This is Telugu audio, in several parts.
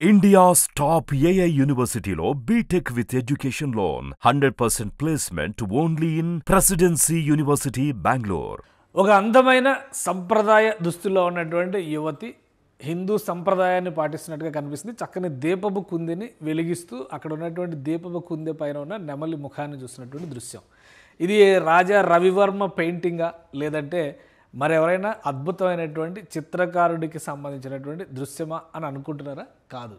India's top AI university లో BTech with education loan, 100% placement only in Presidency University, Bangalore. ఒక అందమైన సంప్రదాయ దుస్తుల్లో ఉన్నటువంటి యువతి హిందూ సంప్రదాయాన్ని పాటిస్తున్నట్టుగా కనిపిస్తుంది. చక్కని దీపపు కుందిని వెలిగిస్తూ అక్కడ ఉన్నటువంటి దీపపు కుందె పైన ఉన్న నెమలి ముఖాన్ని చూస్తున్నటువంటి దృశ్యం. ఇది రాజా రవివర్మ పెయింటింగా లేదంటే మరెవరైనా అద్భుతమైనటువంటి చిత్రకారుడికి సంబంధించినటువంటి దృశ్యమా అని అనుకుంటున్నారా? కాదు.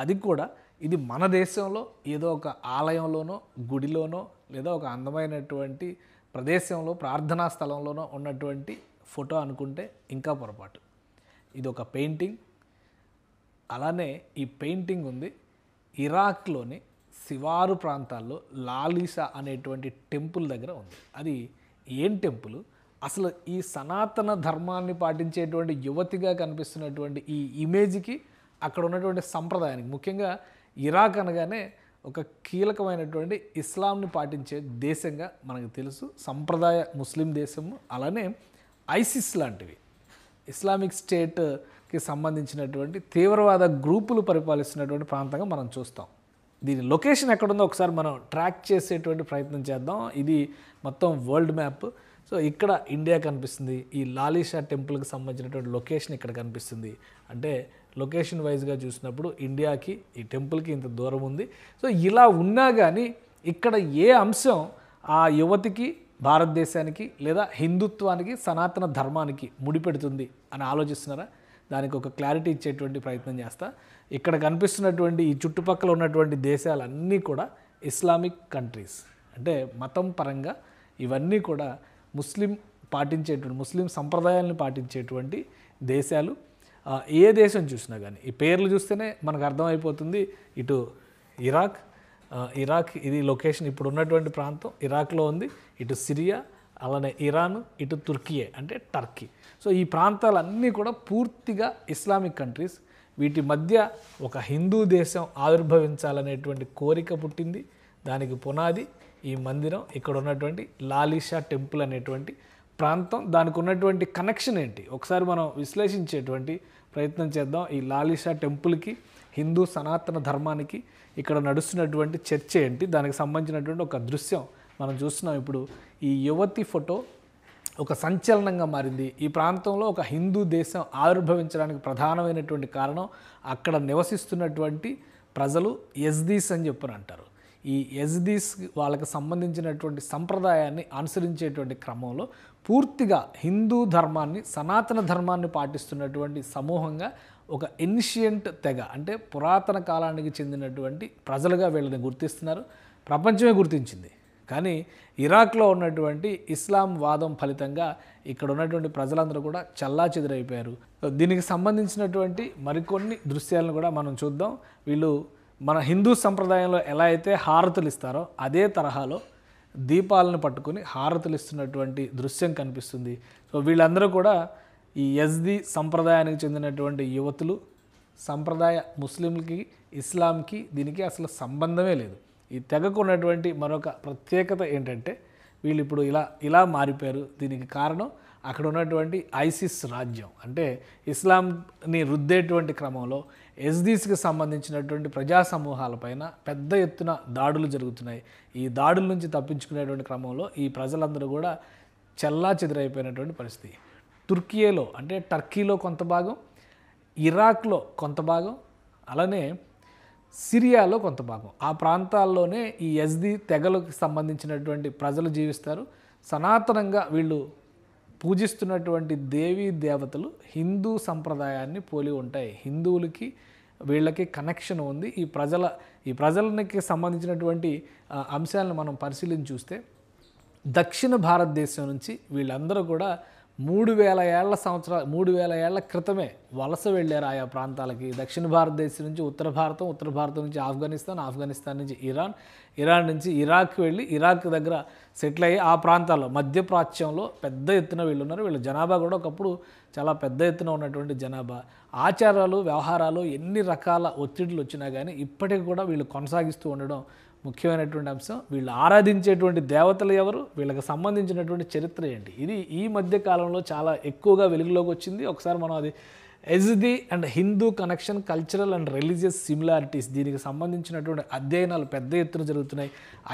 అది కూడా ఇది మన దేశంలో ఏదో ఒక ఆలయంలోనో గుడిలోనో లేదా ఒక అందమైనటువంటి ప్రదేశంలో ప్రార్థనా స్థలంలోనో ఉన్నటువంటి ఫోటో అనుకుంటే ఇంకా పొరపాటు. ఇది ఒక పెయింటింగ్. అలానే ఈ పెయింటింగ్ ఉంది ఇరాక్లోని శివారు ప్రాంతాల్లో లాలిసా అనేటువంటి టెంపుల్ దగ్గర ఉంది. అది ఏం టెంపుల్? అసలు ఈ సనాతన ధర్మాన్ని పాటించేటువంటి యువతిగా కనిపిస్తున్నటువంటి ఈ ఇమేజ్కి అక్కడ ఉన్నటువంటి సంప్రదాయానికి, ముఖ్యంగా ఇరాక్ అనగానే ఒక కీలకమైనటువంటి ఇస్లాంని పాటించే దేశంగా మనకు తెలుసు. సంప్రదాయ ముస్లిం దేశము. అలానే ఐసిస్ లాంటివి ఇస్లామిక్ స్టేట్కి సంబంధించినటువంటి తీవ్రవాద గ్రూపులు పరిపాలిస్తున్నటువంటి ప్రాంతంగా మనం చూస్తాం. దీని లొకేషన్ ఎక్కడుందో ఒకసారి మనం ట్రాక్ చేసేటువంటి ప్రయత్నం చేద్దాం. ఇది మొత్తం వరల్డ్ మ్యాప్. సో ఇక్కడ ఇండియా కనిపిస్తుంది. ఈ లాలిషా టెంపుల్కి సంబంధించినటువంటి లొకేషన్ ఇక్కడ కనిపిస్తుంది. అంటే లొకేషన్ వైజ్గా చూసినప్పుడు ఇండియాకి ఈ టెంపుల్కి ఇంత దూరం ఉంది. సో ఇలా ఉన్నా కానీ ఇక్కడ ఏ అంశం ఆ యువతికి, భారతదేశానికి లేదా హిందుత్వానికి, సనాతన ధర్మానికి ముడిపెడుతుంది అని ఆలోచిస్తున్నారా? దానికి ఒక క్లారిటీ ఇచ్చేటువంటి ప్రయత్నం చేస్తా. ఇక్కడ కనిపిస్తున్నటువంటి ఈ చుట్టుపక్కల ఉన్నటువంటి దేశాలన్నీ కూడా ఇస్లామిక్ కంట్రీస్. అంటే మతం పరంగా ఇవన్నీ కూడా ముస్లిం సంప్రదాయాలను పాటించేటువంటి దేశాలు. ఏ దేశం చూసినా కానీ ఈ పేర్లు చూస్తేనే మనకు అర్థమైపోతుంది. ఇటు ఇరాక్ ఇది లొకేషన్, ఇప్పుడు ఉన్నటువంటి ప్రాంతం ఇరాక్లో ఉంది. ఇటు సిరియా, అలానే ఇరాన్, ఇటు తుర్కియే అంటే టర్కీ. సో ఈ ప్రాంతాలన్నీ కూడా పూర్తిగా ఇస్లామిక్ కంట్రీస్. వీటి మధ్య ఒక హిందూ దేశం ఆవిర్భవించాలనేటువంటి కోరిక పుట్టింది. దానికి పునాది ఈ మందిరం, ఇక్కడ ఉన్నటువంటి లాలిషా టెంపుల్ అనేటువంటి ప్రాంతం. దానికి ఉన్నటువంటి కనెక్షన్ ఏంటి ఒకసారి మనం విశ్లేషించేటువంటి ప్రయత్నం చేద్దాం. ఈ లాలిషా టెంపుల్కి, హిందూ సనాతన ధర్మానికి ఇక్కడ నడుస్తున్నటువంటి చర్చ ఏంటి, దానికి సంబంధించినటువంటి ఒక దృశ్యం మనం చూస్తున్నాం. ఇప్పుడు ఈ యువతి ఫోటో ఒక సంచలనంగా మారింది. ఈ ప్రాంతంలో ఒక హిందూ దేశం ఆవిర్భవించడానికి ప్రధానమైనటువంటి కారణం అక్కడ నివసిస్తున్నటువంటి ప్రజలు యజ్దీస్ అని చెప్పని అంటారు. ఈ యజ్దీస్ వాళ్ళకి సంబంధించినటువంటి సంప్రదాయాన్ని అనుసరించేటువంటి క్రమంలో పూర్తిగా హిందూ ధర్మాన్ని, సనాతన ధర్మాన్ని పాటిస్తున్నటువంటి సమూహంగా ఒక ఎన్షియంట్ తెగ, అంటే పురాతన కాలానికి చెందినటువంటి ప్రజలుగా వీళ్ళని గుర్తిస్తున్నారు. ప్రపంచమే గుర్తించింది. కానీ ఇరాక్లో ఉన్నటువంటి ఇస్లాం వాదం ఫలితంగా ఇక్కడ ఉన్నటువంటి ప్రజలందరూ కూడా చెల్లాచెదురైపోయారు. దీనికి సంబంధించినటువంటి మరికొన్ని దృశ్యాలను కూడా మనం చూద్దాం. వీళ్ళు మన హిందూ సంప్రదాయంలో ఎలా అయితే హారతులు ఇస్తారో అదే తరహాలో దీపాలను పట్టుకుని హారతులు ఇస్తున్నటువంటి దృశ్యం కనిపిస్తుంది. సో వీళ్ళందరూ కూడా ఈ యజ్దీ సంప్రదాయానికి చెందినటువంటి యువతులు. సంప్రదాయ ముస్లింలకి, ఇస్లాంకి దీనికి అసలు సంబంధమే లేదు. ఈ తెగకు ఉన్నటువంటి మరొక ప్రత్యేకత ఏంటంటే వీళ్ళు ఇప్పుడు ఇలా మారిపోయారు. దీనికి కారణం అక్కడ ఉన్నటువంటి ఐసిస్ రాజ్యం. అంటే ఇస్లాంని రుద్దేటువంటి క్రమంలో యజ్దీస్కి సంబంధించినటువంటి ప్రజా సమూహాలపైన పెద్ద ఎత్తున దాడులు జరుగుతున్నాయి. ఈ దాడుల నుంచి తప్పించుకునేటువంటి క్రమంలో ఈ ప్రజలందరూ కూడా చెల్లాచెదురైపోయినటువంటి పరిస్థితి. తుర్కియేలో అంటే టర్కీలో కొంత భాగం, ఇరాక్లో కొంత భాగం, అలానే సిరియాలో కొంత భాగం. ఆ ప్రాంతాల్లోనే ఈ యజ్దీ తెగలకు సంబంధించినటువంటి ప్రజలు జీవిస్తారు. సనాతనంగా వీళ్ళు పూజిస్తున్నటువంటి దేవీ దేవతలు హిందూ సంప్రదాయాన్ని పోలి ఉంటాయి. హిందువులకి వీళ్ళకి కనెక్షన్ ఉంది. ఈ ప్రజలకి సంబంధించినటువంటి అంశాలను మనం పరిశీలించి చూస్తే దక్షిణ భారతదేశం నుంచి వీళ్ళందరూ కూడా 3000 ఏళ్ల క్రితమే వలస వెళ్ళారు ఆయా ప్రాంతాలకి. దక్షిణ భారతదేశం నుంచి ఉత్తర భారతం నుంచి ఆఫ్ఘనిస్తాన్ నుంచి ఇరాన్ నుంచి ఇరాక్ వెళ్ళి ఇరాక్ దగ్గర సెటిల్ అయ్యి ఆ ప్రాంతాల్లో మధ్యప్రాచ్యంలో పెద్ద ఎత్తున వీళ్ళు ఉన్నారు. వీళ్ళ జనాభా కూడా ఒకప్పుడు చాలా పెద్ద ఎత్తున ఉన్నటువంటి జనాభా. ఆచారాలు, వ్యవహారాలు ఎన్ని రకాల ఒత్తిడులు వచ్చినా కానీ ఇప్పటికి కూడా వీళ్ళు కొనసాగిస్తూ ఉండడం ముఖ్యమైనటువంటి అంశం. వీళ్ళు ఆరాధించేటువంటి దేవతలు ఎవరు, వీళ్ళకి సంబంధించినటువంటి చరిత్ర ఏంటి, ఇది ఈ మధ్య కాలంలో చాలా ఎక్కువగా వెలుగులోకి వచ్చింది. ఒకసారి మనం అది Yazidi and Hindu connection, cultural and religious similarities, దీనికి సంబంధించినటువంటి అధ్యయనాలు పెద్ద ఎత్తున జరుగుతున్నాయి.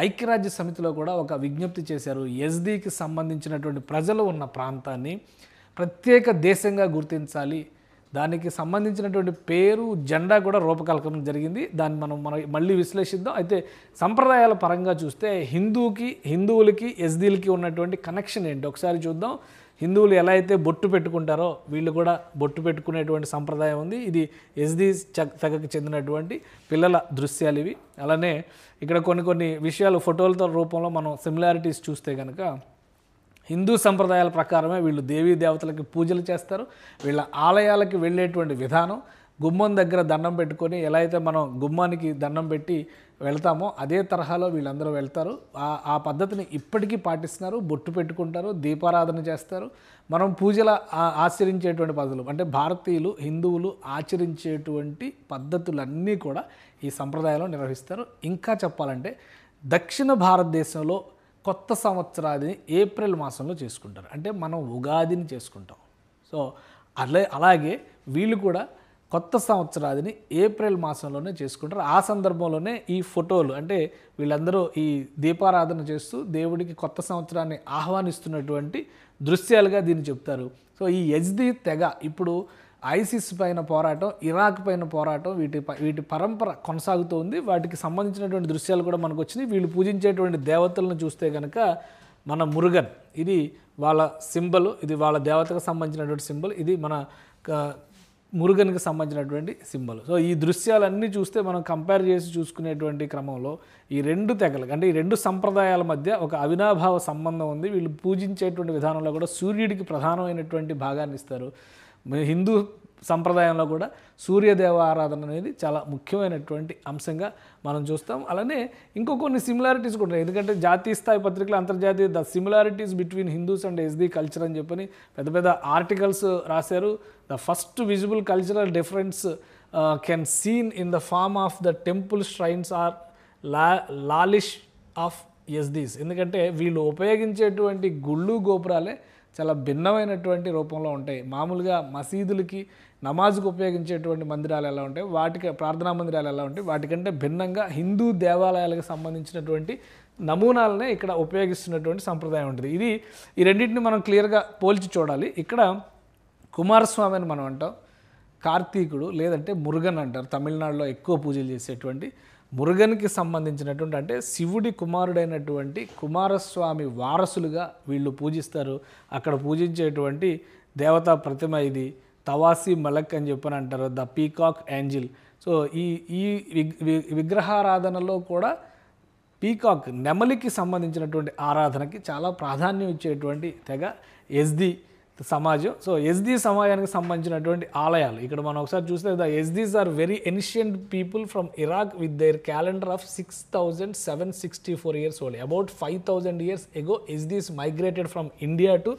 ఐక్యరాజ్య సమితిలో కూడా ఒక విజ్ఞప్తి చేశారు, యజ్దీకి సంబంధించినటువంటి ప్రజలు ఉన్న ప్రాంతాన్ని ప్రత్యేక దేశంగా గుర్తించాలి, దానికి సంబంధించినటువంటి పేరు, జెండా కూడా రూపకల్పన జరిగింది. దాన్ని మనం మళ్ళీ విశ్లేషిద్దాం. అయితే సంప్రదాయాల పరంగా చూస్తే హిందువులకి యజ్దీలకి ఉన్నటువంటి కనెక్షన్ ఏంటి ఒకసారి చూద్దాం. హిందువులు ఎలా అయితే బొట్టు పెట్టుకుంటారో వీళ్ళు కూడా బొట్టు పెట్టుకునేటువంటి సంప్రదాయం ఉంది. ఇది యజ్దీ తెగకు చెందినటువంటి పిల్లల దృశ్యాలు ఇవి. అలానే ఇక్కడ కొన్ని విషయాలు ఫోటోలతో రూపంలో మనం సిమిలారిటీస్ చూస్తే కనుక హిందూ సంప్రదాయాల ప్రకారమే వీళ్ళు దేవీ దేవతలకి పూజలు చేస్తారు. వీళ్ళ ఆలయాలకి వెళ్ళేటువంటి విధానం, గుమ్మం దగ్గర దండం పెట్టుకొని ఎలా అయితే మనం గుమ్మానికి దండం పెట్టి వెళ్తామో అదే తరహాలో వీళ్ళందరూ వెళ్తారు. ఆ పద్ధతిని ఇప్పటికీ పాటిస్తున్నారు. బొట్టు పెట్టుకుంటారు, దీపారాధన చేస్తారు. మనం పూజల ఆచరించేటువంటి పద్ధతులు అంటే భారతీయులు, హిందువులు ఆచరించేటువంటి పద్ధతులన్నీ కూడా ఈ సంప్రదాయంలో నిర్వహిస్తారు. ఇంకా చెప్పాలంటే దక్షిణ భారతదేశంలో కొత్త సంవత్సరాన్ని ఏప్రిల్ మాసంలో చేసుకుంటారు. అంటే మనం ఉగాదిని చేసుకుంటాం. సో అలాగే వీళ్ళు కూడా కొత్త సంవత్సరాదిని ఏప్రిల్ మాసంలోనే చేసుకుంటారు. ఆ సందర్భంలోనే ఈ ఫోటోలు అంటే వీళ్ళందరూ ఈ దీపారాధన చేస్తూ దేవుడికి కొత్త సంవత్సరాన్ని ఆహ్వానిస్తున్నటువంటి దృశ్యాలుగా దీన్ని చెప్తారు. సో ఈ యజ్దీ తెగ ఇప్పుడు ఐసిస్ పైన పోరాటం, ఇరాక్ పైన పోరాటం, వీటి పరంపర కొనసాగుతూ ఉంది. వాటికి సంబంధించినటువంటి దృశ్యాలు కూడా మనకు వచ్చినాయి. వీళ్ళు పూజించేటువంటి దేవతలను చూస్తే కనుక మన మురుగన్, ఇది వాళ్ళ సింబల్, ఇది వాళ్ళ దేవతకు సంబంధించినటువంటి సింబల్, ఇది మన మురుగన్కి సంబంధించినటువంటి సింబల్. సో ఈ దృశ్యాలన్నీ చూస్తే మనం కంపేర్ చేసి చూసుకునేటువంటి క్రమంలో ఈ రెండు తెగలకు అంటే ఈ రెండు సంప్రదాయాల మధ్య ఒక అవినాభావ సంబంధం ఉంది. వీళ్ళు పూజించేటువంటి విధానంలో కూడా సూర్యుడికి ప్రధానమైనటువంటి భాగాన్ని ఇస్తారు. హిందూ సంప్రదాయంలో కూడా సూర్యదేవ ఆరాధన అనేది చాలా ముఖ్యమైనటువంటి అంశంగా మనం చూస్తాం. అలానే కొన్ని సిమిలారిటీస్ కూడా ఉన్నాయి. ఎందుకంటే జాతీయ స్థాయి పత్రికలు, అంతర్జాతీయ the similarities between Hindus and Yazidi culture అని చెప్పని పెద్ద ఆర్టికల్స్ రాశారు. The first visible cultural difference can seen in the form of the temple shrines or Lalish of Yazidis. ఎందుకంటే వీళ్ళు ఉపయోగించేటువంటి గుళ్ళు గోపురాలే చాలా భిన్నమైనటువంటి రూపంలో ఉంటాయి. మామూలుగా మసీదులకి నమాజ్కు ఉపయోగించేటువంటి మందిరాలు ఎలా ఉంటాయి, ప్రార్థనా మందిరాలు ఎలా ఉంటాయి, వాటికంటే భిన్నంగా హిందూ దేవాలయాలకు సంబంధించినటువంటి నమూనాలనే ఇక్కడ ఉపయోగిస్తున్నటువంటి సంప్రదాయం ఉంటుంది. ఈ రెండింటిని మనం క్లియర్గా పోల్చి చూడాలి. ఇక్కడ కుమారస్వామి అని మనం అంటాం, కార్తీకుడు లేదంటే మురుగన్ అంటారు. తమిళనాడులో ఎక్కువ పూజలు చేసేటువంటి మురుగన్కి సంబంధించినటువంటి అంటే శివుడి కుమారుడైనటువంటి కుమారస్వామి వారసులుగా వీళ్ళు పూజిస్తారు. అక్కడ పూజించేటువంటి దేవతా ప్రతిమ ఇది తవాసి మలక్ అని చెప్పని అంటారు, ద పీకాక్ ఏంజిల్. సో ఈ విగ్రహారాధనలో కూడా పీకాక్ నెమలికి సంబంధించినటువంటి ఆరాధనకి చాలా ప్రాధాన్యం ఇచ్చేటువంటి తెగ యజ్దీ సమాజం. సో యజ్దీ సమాజానికి సంబంధించినటువంటి ఆలయాలు ఇక్కడ మనం ఒకసారి చూస్తే the Yazidis are very ancient people from Iraq with their calendar of 6764 years old. About 5000 years ago Yazidis migrated from India to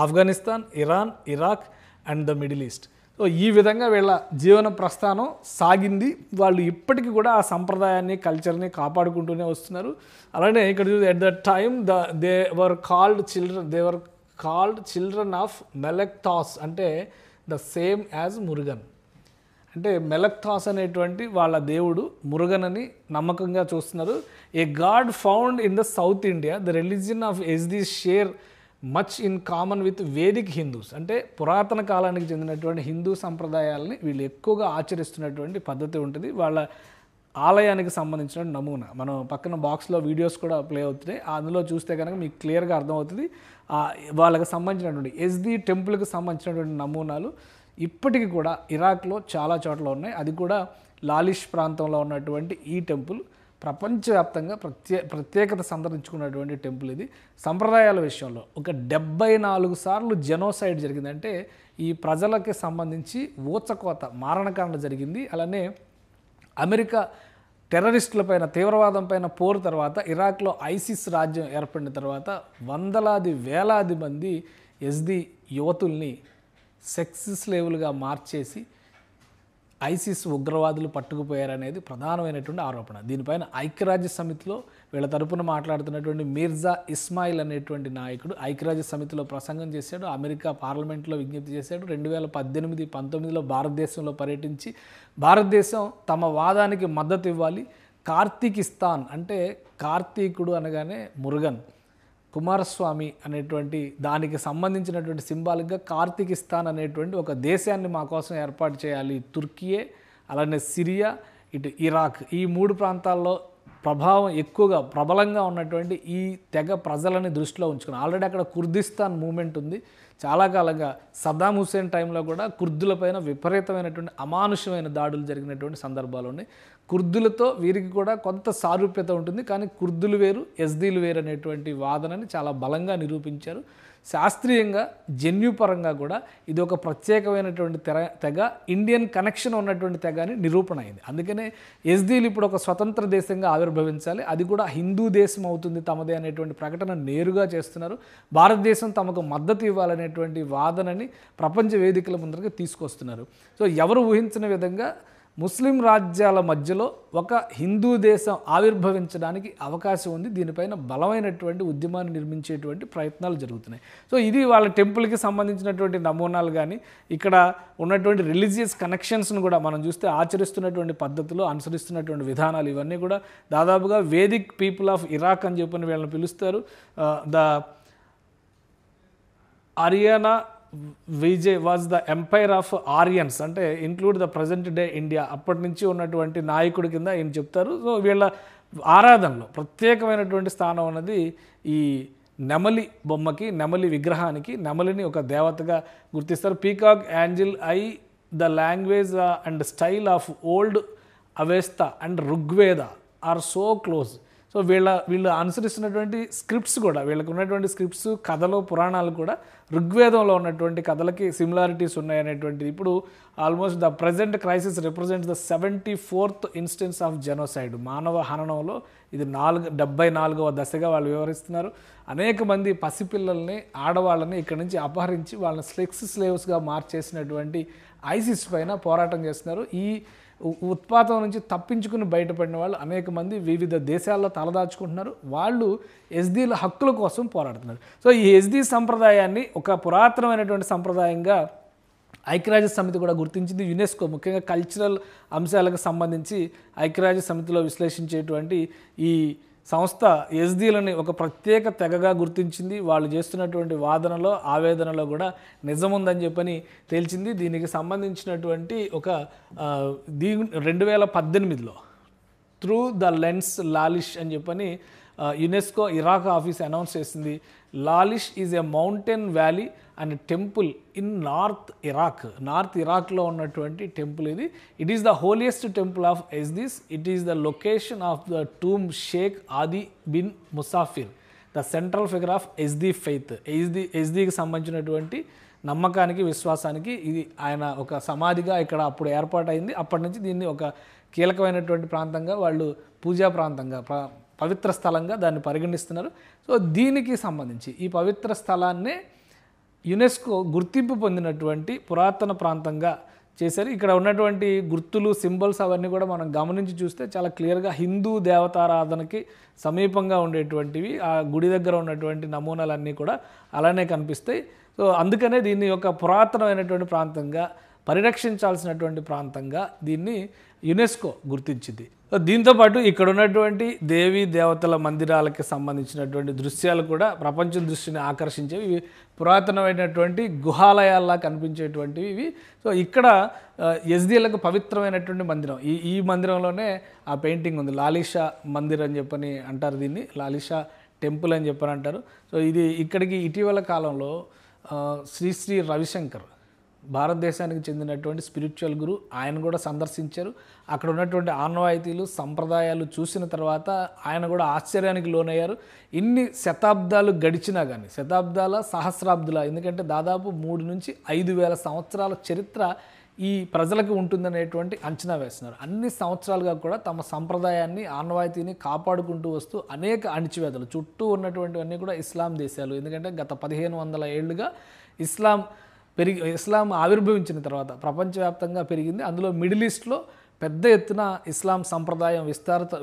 Afghanistan, Iran, Iraq and the Middle East. So ఈ విధంగా వీళ్ళ జీవన ప్రస్థానం సాగింది. వాళ్ళు ఇప్పటికీ కూడా ఆ సంప్రదాయాన్ని, కల్చర్ని కాపాడుకుంటూనే వస్తున్నారు. అలానే ఇక్కడ చూస్తే at the time they were called children of Melek Taus, అంటే ద సేమ్ యాజ్ మురుగన్. అంటే మెలక్థాస్ అనేటువంటి వాళ్ళ దేవుడు మురుగన్ అని నమ్మకంగా చూస్తున్నారు. A god found in the South India, the religion of Yazidis share much in common with Vedic Hindus. అంటే పురాతన కాలానికి చెందినటువంటి హిందూ సంప్రదాయాలని వీళ్ళు ఎక్కువగా ఆచరిస్తున్నటువంటి పద్ధతి ఉంటుంది. వాళ్ళ ఆలయానికి సంబంధించిన నమూనా మనం పక్కన బాక్స్లో వీడియోస్ కూడా ప్లే అవుతున్నాయి. అందులో చూస్తే కనుక మీకు క్లియర్గా అర్థమవుతుంది. వాళ్ళకి సంబంధించినటువంటి యజ్దీ టెంపుల్కి సంబంధించినటువంటి నమూనాలు ఇప్పటికీ కూడా ఇరాక్లో చాలా చోట్ల ఉన్నాయి. అది కూడా లాలిష్ ప్రాంతంలో ఉన్నటువంటి ఈ టెంపుల్ ప్రపంచవ్యాప్తంగా ప్రత్యేకత సంతరించుకున్నటువంటి టెంపుల్ ఇది. సంప్రదాయాల విషయంలో ఒక 74 సార్లు జెనోసైడ్ జరిగింది. అంటే ఈ ప్రజలకి సంబంధించి ఊచకోత, మారణకాండ జరిగింది. అలానే అమెరికా టెర్రరిస్టులపైన, తీవ్రవాదం పైన పోరు తర్వాత ఇరాక్లో ఐసిస్ రాజ్యం ఏర్పడిన తర్వాత వేలాది మంది యజ్దీ యువతుల్ని సెక్స్ స్లేవులుగా మార్చేసి ఐసిస్ ఉగ్రవాదులు పట్టుకుపోయారనేది ప్రధానమైనటువంటి ఆరోపణ. దీనిపైన ఐక్యరాజ్య సమితిలో వీళ్ళ తరపున మాట్లాడుతున్నటువంటి మీర్జా ఇస్మాయిల్ అనేటువంటి నాయకుడు ఐక్యరాజ్య సమితిలో ప్రసంగం చేశాడు, అమెరికా పార్లమెంట్లో విజ్ఞప్తి చేశాడు. 2018-19లో భారతదేశంలో పర్యటించి భారతదేశం తమ వాదానికి మద్దతు ఇవ్వాలి, కార్తీకిస్తాన్ అంటే కార్తీకుడు అనగానే మురుగన్, కుమారస్వామి అనేటువంటి దానికి సంబంధించినటువంటి సింబాలిక్గా కార్తీకిస్తాన్ అనేటువంటి ఒక దేశాన్ని మా కోసం ఏర్పాటు చేయాలి. తుర్కియే, అలానే సిరియా, ఇటు ఇరాక్, ఈ 3 ప్రాంతాల్లో ప్రభావం ఎక్కువగా ప్రబలంగా ఉన్నటువంటి ఈ తెగ ప్రజలని దృష్టిలో ఉంచుకుని ఆల్రెడీ అక్కడ కుర్దిస్తాన్ మూమెంట్ ఉంది. చాలా కాలంగా సద్దాం హుస్సేన్ టైంలో కూడా కుర్దులపైన విపరీతమైనటువంటి అమానుషమైన దాడులు జరిగినటువంటి సందర్భాలు ఉన్నాయి. కుర్దులతో వీరికి కూడా కొంత సారూప్యత ఉంటుంది, కానీ కుర్దులు వేరు, ఎస్దీలు వేరు అనేటువంటి వాదనని చాలా బలంగా నిరూపించారు. శాస్త్రీయంగా జన్యుపరంగా కూడా ఇది ఒక ప్రత్యేకమైనటువంటి తెగ, ఇండియన్ కనెక్షన్ ఉన్నటువంటి తెగ అని నిరూపణ అయింది. అందుకనే ఎస్దీలు ఇప్పుడు ఒక స్వతంత్ర దేశంగా ఆవిర్భవించాలి, అది కూడా హిందూ దేశం అవుతుంది తమదే అనేటువంటి ప్రకటన నేరుగా చేస్తున్నారు. భారతదేశం తమకు మద్దతు ఇవ్వాలనేటువంటి వాదనని ప్రపంచ వేదికల ముందరకు తీసుకొస్తున్నారు. సో ఎవరు ఊహించిన విధంగా ముస్లిం రాజ్యాల మధ్యలో ఒక హిందూ దేశం ఆవిర్భవించడానికి అవకాశం ఉంది. దీనిపైన బలమైనటువంటి ఉద్యమాన్ని నిర్మించేటువంటి ప్రయత్నాలు జరుగుతున్నాయి. సో ఇది వాళ్ళ టెంపుల్కి సంబంధించినటువంటి నమూనాలు, కానీ ఇక్కడ ఉన్నటువంటి రిలీజియస్ కనెక్షన్స్ను కూడా మనం చూస్తే ఆచరిస్తున్నటువంటి పద్ధతులు, అనుసరిస్తున్నటువంటి విధానాలు ఇవన్నీ కూడా దాదాపుగా వేదిక్ పీపుల్ ఆఫ్ ఇరాక్ అని చెప్పని వీళ్ళని పిలుస్తారు. The Aryana Vaej was the empire of Aryans, అంటే include the present day India, అప్పటి నుంచి ఉన్నటువంటి నాయకుడి కింద ఈయన చెప్తారు. సో వీళ్ళ ఆరాధనలో ప్రత్యేకమైనటువంటి స్థానం అన్నది ఈ నెమలి బొమ్మకి, నెమలి విగ్రహానికి, నెమలిని ఒక దేవతగా గుర్తిస్తారు. Peacock, angel, the language and style of old Avesta and Rigveda are so close. So వీళ్ళు అనుసరిస్తున్నటువంటి స్క్రిప్ట్స్ కూడా, వీళ్ళకు ఉన్నటువంటి స్క్రిప్ట్స్, కథలు, పురాణాలు కూడా ఋగ్వేదంలో ఉన్నటువంటి కథలకి సిమిలారిటీస్ ఉన్నాయనేటువంటిది. ఇప్పుడు almost the present crisis represents the 74th instance of genocide, మానవ హననంలో ఇది 74వ దశగా వాళ్ళు వివరిస్తున్నారు. అనేక మంది పసిపిల్లల్ని, ఆడవాళ్ళని ఇక్కడి నుంచి అపహరించి వాళ్ళని సెక్స్ స్లేవ్స్గా మార్చేసినటువంటి ఐసిస్ పైన పోరాటం చేస్తున్నారు. ఈ ఉత్పాతం నుంచి తప్పించుకుని బయటపడిన వాళ్ళు అనేక మంది వివిధ దేశాల్లో తలదాచుకుంటున్నారు. వాళ్ళు ఎస్దీల హక్కుల కోసం పోరాడుతున్నారు. సో ఈ ఎస్దీ సంప్రదాయాన్ని ఒక పురాతనమైనటువంటి సంప్రదాయంగా ఐక్యరాజ్య సమితి కూడా గుర్తించింది. యునెస్కో ముఖ్యంగా కల్చరల్ అంశాలకు సంబంధించి ఐక్యరాజ్య సమితిలో విశ్లేషించేటువంటి ఈ సంస్థ ఎస్దీలని ఒక ప్రత్యేక తెగగా గుర్తించింది. వాళ్ళు చేస్తున్నటువంటి వాదనలో, ఆవేదనలో కూడా నిజముందని చెప్పని తేల్చింది. దీనికి సంబంధించినటువంటి ఒక 2018లో త్రూ ద లెన్స్ లాలిష్ అని చెప్పని యునెస్కో ఇరాక్ ఆఫీస్ అనౌన్స్ చేసింది. Lalish is a mountain valley and temple in north ఇరాక్లో ఉన్నటువంటి టెంపుల్ ఇది. It is the holiest temple of Ezidis. It is the location of the tomb Sheikh Adi bin Musafir, the central figure of Ezidi faith. ఎస్దీకి సంబంధించినటువంటి నమ్మకానికి, విశ్వాసానికి ఇది ఆయన ఒక సమాధిగా ఇక్కడ అప్పుడు ఏర్పాటైంది. అప్పటి నుంచి దీన్ని ఒక కీలకమైనటువంటి ప్రాంతంగా వాళ్ళు, పూజా ప్రాంతంగా, పవిత్ర స్థలంగా దాన్ని పరిగణిస్తున్నారు. సో దీనికి సంబంధించి ఈ పవిత్ర స్థలాన్నే యునెస్కో గుర్తింపు పొందినటువంటి పురాతన ప్రాంతంగా చేశారు. ఇక్కడ ఉన్నటువంటి గుర్తులు, సింబల్స్ అవన్నీ కూడా మనం గమనించి చూస్తే చాలా క్లియర్గా హిందూ దేవతారాధనకి సమీపంగా ఉండేటువంటివి. ఆ గుడి దగ్గర ఉన్నటువంటి నమూనాలన్నీ కూడా అలానే కనిపిస్తాయి. సో అందుకనే దీన్ని ఒక పురాతనమైనటువంటి ప్రాంతంగా, పరిరక్షించాల్సినటువంటి ప్రాంతంగా దీన్ని యునెస్కో గుర్తించింది. దీంతోపాటు ఇక్కడ ఉన్నటువంటి దేవీ దేవతల మందిరాలకి సంబంధించినటువంటి దృశ్యాలు కూడా ప్రపంచం దృష్టిని ఆకర్షించేవి. ఇవి పురాతనమైనటువంటి గుహాలయాల్లా కనిపించేటువంటివి ఇవి. సో ఇక్కడ ఎస్దీలకు పవిత్రమైనటువంటి మందిరం, ఈ మందిరంలోనే ఆ పెయింటింగ్ ఉంది. లాలిషా మందిర్ అని చెప్పని అంటారు, దీన్ని లాలిషా టెంపుల్ అని చెప్పని అంటారు. సో ఇది ఇక్కడికి ఇటీవల కాలంలో శ్రీ రవిశంకర్, భారతదేశానికి చెందినటువంటి స్పిరిచువల్ గురు, ఆయన కూడా సందర్శించారు. అక్కడ ఉన్నటువంటి ఆనవాయితీలు, సంప్రదాయాలు చూసిన తర్వాత ఆయన కూడా ఆశ్చర్యానికి లోనయ్యారు. ఇన్ని శతాబ్దాలు గడిచినా కానీ, సహస్రాబ్దుల, ఎందుకంటే దాదాపు 3 నుంచి 5,000 సంవత్సరాల చరిత్ర ఈ ప్రజలకు ఉంటుందనేటువంటి అంచనా వేస్తున్నారు. అన్ని సంవత్సరాలుగా కూడా తమ సంప్రదాయాన్ని, ఆనవాయితీని కాపాడుకుంటూ వస్తూ అనేక అణిచివేతలు, చుట్టూ ఉన్నటువంటివన్నీ కూడా ఇస్లాం దేశాలు, ఎందుకంటే గత 1500 ఏళ్లుగా ఇస్లాం ఇస్లాం ఆవిర్భవించిన తర్వాత ప్రపంచవ్యాప్తంగా పెరిగింది. అందులో మిడిల్ ఈస్ట్లో పెద్ద ఎత్తున ఇస్లాం సంప్రదాయం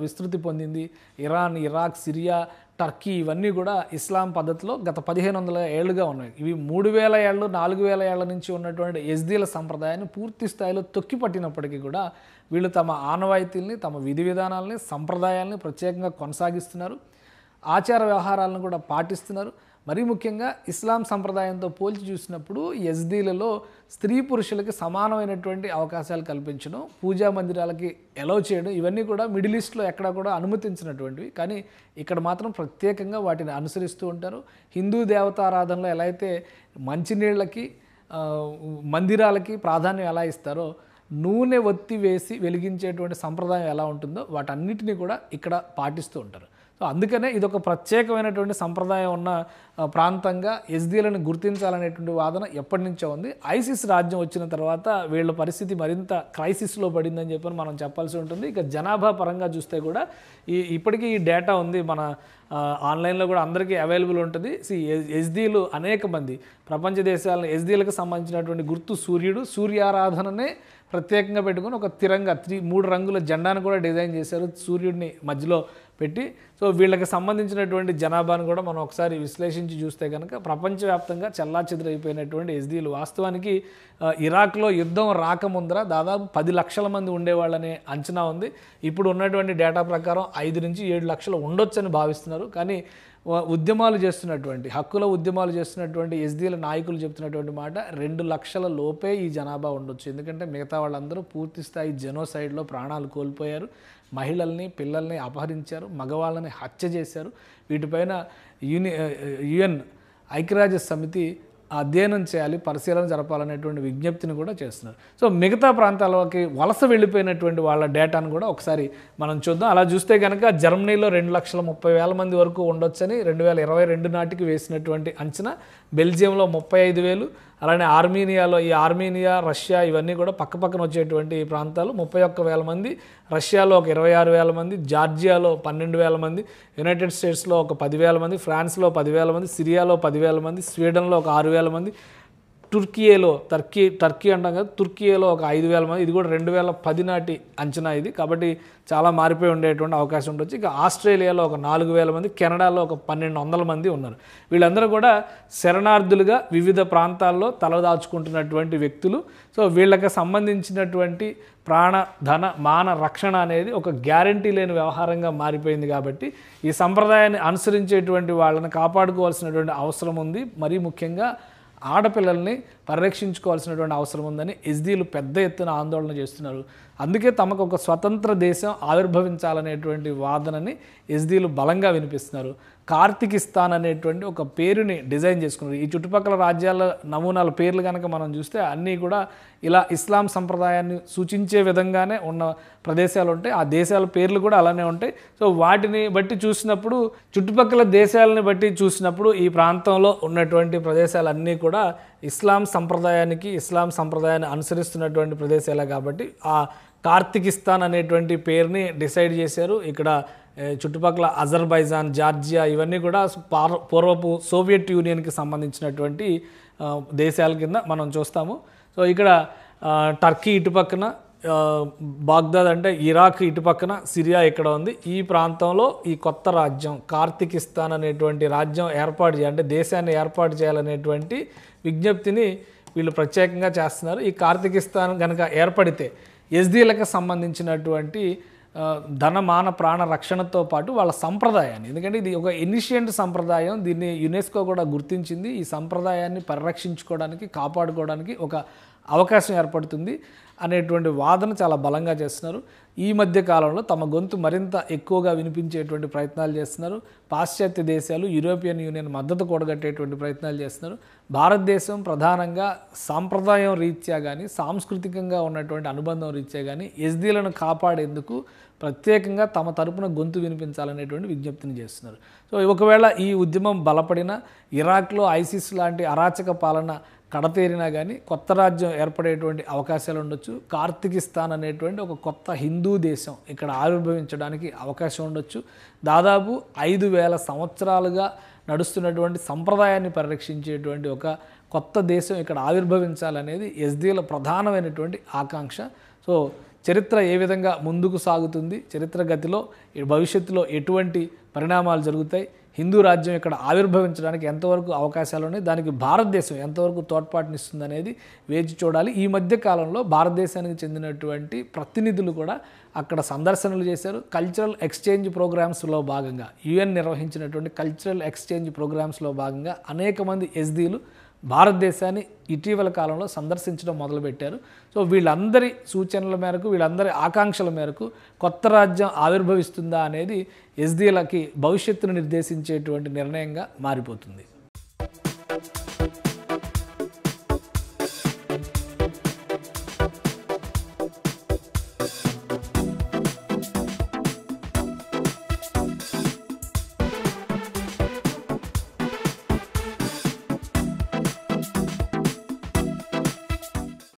విస్తృతి పొందింది. ఇరాన్, ఇరాక్, సిరియా, టర్కీ ఇవన్నీ కూడా ఇస్లాం పద్ధతిలో గత 1500 ఏళ్ళుగా ఉన్నాయి. ఇవి 3000 ఏళ్ళు 4000 ఏళ్ల నుంచి ఉన్నటువంటి యజ్దీల సంప్రదాయాన్ని పూర్తి స్థాయిలో తొక్కిపట్టినప్పటికీ కూడా వీళ్ళు తమ ఆనవాయితీల్ని, తమ విధి విధానాలని, సంప్రదాయాల్ని ప్రత్యేకంగా కొనసాగిస్తున్నారు. ఆచార వ్యవహారాలను కూడా పాటిస్తున్నారు. మరీ ముఖ్యంగా ఇస్లాం సంప్రదాయంతో పోల్చి చూసినప్పుడు యజ్దీలలో స్త్రీ పురుషులకి సమానమైనటువంటి అవకాశాలు కల్పించడం, పూజా మందిరాలకి ఎలౌ చేయడం ఇవన్నీ కూడా మిడిల్ ఈస్ట్లో ఎక్కడా కూడా అనుమతించినటువంటివి. కానీ ఇక్కడ మాత్రం ప్రత్యేకంగా వాటిని అనుసరిస్తూ ఉంటారు. హిందూ దేవతారాధనలో ఎలా అయితే మంచినీళ్ళకి మందిరాలకి ప్రాధాన్యం ఎలా ఇస్తారో, నూనె ఒత్తి వేసి వెలిగించేటువంటి సంప్రదాయం ఎలా ఉంటుందో వాటన్నిటినీ కూడా ఇక్కడ పాటిస్తూ ఉంటారు. సో అందుకనే ఇదొక ప్రత్యేకమైనటువంటి సంప్రదాయం ఉన్న ప్రాంతంగా యజ్దీలను గుర్తించాలనేటువంటి వాదన ఎప్పటి నుంచో ఉంది. ఐసిస్ రాజ్యం వచ్చిన తర్వాత వీళ్ళ పరిస్థితి మరింత క్రైసిస్లో పడిందని చెప్పి మనం చెప్పాల్సి ఉంటుంది. ఇక జనాభా పరంగా చూస్తే కూడా ఇప్పటికీ ఈ డేటా ఉంది, మన ఆన్లైన్లో కూడా అందరికీ అవైలబుల్ ఉంటుంది. యజ్దీలు అనేక మంది ప్రపంచ దేశాలను యజ్దీలకు సంబంధించినటువంటి గుర్తు సూర్యుడు, సూర్యారాధననే ప్రత్యేకంగా పెట్టుకొని ఒక తిరంగా 3 రంగుల జెండాను కూడా డిజైన్ చేశారు సూర్యుడిని మధ్యలో పెట్టి. సో వీళ్ళకి సంబంధించినటువంటి జనాభాను కూడా మనం ఒకసారి విశ్లేషించి చూస్తే కనుక ప్రపంచవ్యాప్తంగా చెల్లాచెదురైపోయినటువంటి యజ్దీలు వాస్తవానికి ఇరాక్లో యుద్ధం రాకముందర దాదాపు 10 లక్షల మంది ఉండేవాళ్ళనే అంచనా ఉంది. ఇప్పుడు ఉన్నటువంటి డేటా ప్రకారం 5 నుంచి 7 లక్షలు ఉండొచ్చని భావిస్తున్నారు. కానీ ఉద్యమాలు చేస్తున్నటువంటి హక్కుల ఉద్యమాలు చేస్తున్నటువంటి యజ్దీల నాయకులు చెప్తున్నటువంటి మాట 2 లక్షల లోపే ఈ జనాభా ఉండొచ్చు. ఎందుకంటే మిగతా వాళ్ళందరూ పూర్తి స్థాయి జెనోసైడ్లో ప్రాణాలు కోల్పోయారు. మహిళల్ని, పిల్లల్ని అపహరించారు, మగవాళ్ళని హత్య చేశారు. వీటిపైన యుఎన్ ఐక్యరాజ్య సమితి అధ్యయనం చేయాలి, పరిశీలన జరపాలనేటువంటి విజ్ఞప్తిని కూడా చేస్తున్నారు. సో మిగతా ప్రాంతాలకి వలస వెళ్ళిపోయినటువంటి వాళ్ళ డేటాను కూడా ఒకసారి మనం చూద్దాం. అలా చూస్తే కనుక జర్మనీలో 2,30,000 మంది వరకు ఉండొచ్చని 2022 నాటికి వేసినటువంటి అంచనా. బెల్జియంలో 35,000, అలానే ఆర్మీనియా, రష్యా ఇవన్నీ కూడా పక్కపక్కన వచ్చేటువంటి ప్రాంతాలు 31,000 మంది, రష్యాలో ఒక 26,000 మంది, జార్జియాలో 12,000 మంది, యునైటెడ్ స్టేట్స్లో ఒక 10,000 మంది, ఫ్రాన్స్లో 10,000 మంది, సిరియాలో 10,000 మంది, స్వీడన్లో ఒక 6,000 మంది, టర్కీ అంటాం కదా, తుర్కీలో ఒక 5,000 మంది. ఇది కూడా 2010 నాటి అంచనా ఇది. కాబట్టి చాలా మారిపోయి ఉండేటువంటి అవకాశం ఉండొచ్చు. ఇక ఆస్ట్రేలియాలో ఒక 4,000 మంది, కెనడాలో ఒక 1,200 మంది ఉన్నారు. వీళ్ళందరూ కూడా శరణార్థులుగా వివిధ ప్రాంతాల్లో తలదాచుకుంటున్నటువంటి వ్యక్తులు. సో వీళ్ళకి సంబంధించినటువంటి ప్రాణ, ధన, మాన రక్షణ అనేది ఒక గ్యారంటీ లేని వ్యవహారంగా మారిపోయింది. కాబట్టి ఈ సంప్రదాయాన్ని అనుసరించేటువంటి వాళ్ళని కాపాడుకోవాల్సినటువంటి అవసరం ఉంది. మరీ ముఖ్యంగా ఆడపిల్లల్ని పరిరక్షించుకోవాల్సినటువంటి అవసరం ఉందని యజ్దీలు పెద్ద ఎత్తున ఆందోళన చేస్తున్నారు. అందుకే తమకు ఒక స్వతంత్ర దేశం ఆవిర్భవించాలనేటువంటి వాదనని యజ్దీలు బలంగా వినిపిస్తున్నారు. కార్తికిస్తాన్ అనేటువంటి ఒక పేరుని డిజైన్ చేసుకున్నారు. ఈ చుట్టుపక్కల రాజ్యాల నమూనాల పేర్లు కనుక మనం చూస్తే అన్నీ కూడా ఇలా ఇస్లాం సంప్రదాయాన్ని సూచించే విధంగానే ఉన్న ప్రదేశాలు ఉంటాయి. ఆ దేశాల పేర్లు కూడా అలానే ఉంటాయి. సో వాటిని బట్టి చూసినప్పుడు, చుట్టుపక్కల దేశాలని బట్టి చూసినప్పుడు ఈ ప్రాంతంలో ఉన్నటువంటి ప్రదేశాలన్నీ కూడా ఇస్లాం సంప్రదాయాన్ని అనుసరిస్తున్నటువంటి ప్రదేశాలే. కాబట్టి ఆ కార్తికిస్తాన్ అనేటువంటి పేరుని డిసైడ్ చేశారు. ఇక్కడ చుట్టుపక్కల అజర్బైజాన్, జార్జియా ఇవన్నీ కూడా పూర్వపు సోవియట్ యూనియన్కి సంబంధించినటువంటి దేశాల కింద మనం చూస్తాము. సో ఇక్కడ టర్కీ ఇటుపక్కన, బాగ్దాద్ అంటే ఇరాక్ ఇటుపక్కన, సిరియా ఇక్కడ ఉంది. ఈ ప్రాంతంలో ఈ కొత్త రాజ్యం కార్తికిస్తాన్ అనేటువంటి రాజ్యం అంటే దేశాన్ని ఏర్పాటు చేయాలనేటువంటి విజ్ఞప్తిని వీళ్ళు ప్రత్యేకంగా చేస్తున్నారు. ఈ కార్తికిస్తాన్ కనుక ఏర్పడితే యజ్దీలకు సంబంధించినటువంటి ధన, మాన, ప్రాణ రక్షణతో పాటు వాళ్ళ సంప్రదాయాన్ని, ఎందుకంటే ఇది ఒక ఇనిషియంట్ సంప్రదాయం, దీన్ని యునెస్కో కూడా గుర్తించింది. ఈ సంప్రదాయాన్ని పరిరక్షించుకోవడానికి, కాపాడుకోవడానికి ఒక అవకాశం ఏర్పడుతుంది అనేటువంటి వాదన చాలా బలంగా చేస్తున్నారు. ఈ మధ్య కాలంలో తమ గొంతు మరింత ఎక్కువగా వినిపించేటువంటి ప్రయత్నాలు చేస్తున్నారు. పాశ్చాత్య దేశాలు, యూరోపియన్ యూనియన్ మద్దతు కూడగట్టేటువంటి ప్రయత్నాలు చేస్తున్నారు. భారతదేశం ప్రధానంగా సాంప్రదాయం రీత్యా కానీ, సాంస్కృతికంగా ఉన్నటువంటి అనుబంధం రీత్యా కానీ యజ్దీలను కాపాడేందుకు ప్రత్యేకంగా తమ తరపున గొంతు వినిపించాలనేటువంటి విజ్ఞప్తిని చేస్తున్నారు. సో ఒకవేళ ఈ ఉద్యమం బలపడిన, ఇరాక్లో ఐసిస్ లాంటి అరాచక పాలన కడతేరినా కానీ కొత్త రాజ్యం ఏర్పడేటువంటి అవకాశాలు ఉండొచ్చు. కార్తికిస్తాన్ అనేటువంటి ఒక కొత్త హిందూ దేశం ఇక్కడ ఆవిర్భవించడానికి అవకాశం ఉండొచ్చు. దాదాపు 5,000 సంవత్సరాలుగా నడుస్తున్నటువంటి సంప్రదాయాన్ని పరిరక్షించేటువంటి ఒక కొత్త దేశం ఇక్కడ ఆవిర్భవించాలనేది ఎస్డీల ప్రధానమైనటువంటి ఆకాంక్ష. సో చరిత్ర ఏ విధంగా ముందుకు సాగుతుంది, చరిత్ర గతిలో భవిష్యత్తులో ఎటువంటి పరిణామాలు జరుగుతాయి, హిందూ రాజ్యం ఇక్కడ ఆవిర్భవించడానికి ఎంతవరకు అవకాశాలు ఉన్నాయి, దానికి భారతదేశం ఎంతవరకు తోడ్పాటునిస్తుంది అనేది వేచి చూడాలి. ఈ మధ్య కాలంలో భారతదేశానికి చెందినటువంటి ప్రతినిధులు కూడా అక్కడ సందర్శనలు చేశారు. కల్చరల్ ఎక్స్చేంజ్ ప్రోగ్రామ్స్లో భాగంగా యుఎన్ నిర్వహించినటువంటి కల్చరల్ ఎక్స్చేంజ్ ప్రోగ్రామ్స్లో భాగంగా అనేక మంది ఎస్డీలు భారతదేశాన్ని ఇటీవల కాలంలో సందర్శించడం మొదలుపెట్టారు. సో వీళ్ళందరి సూచనల మేరకు, వీళ్ళందరి ఆకాంక్షల మేరకు కొత్త రాజ్యం ఆవిర్భవిస్తుందా అనేది ఎస్డీలకి భవిష్యత్తును నిర్దేశించేటువంటి నిర్ణయంగా మారిపోతుంది.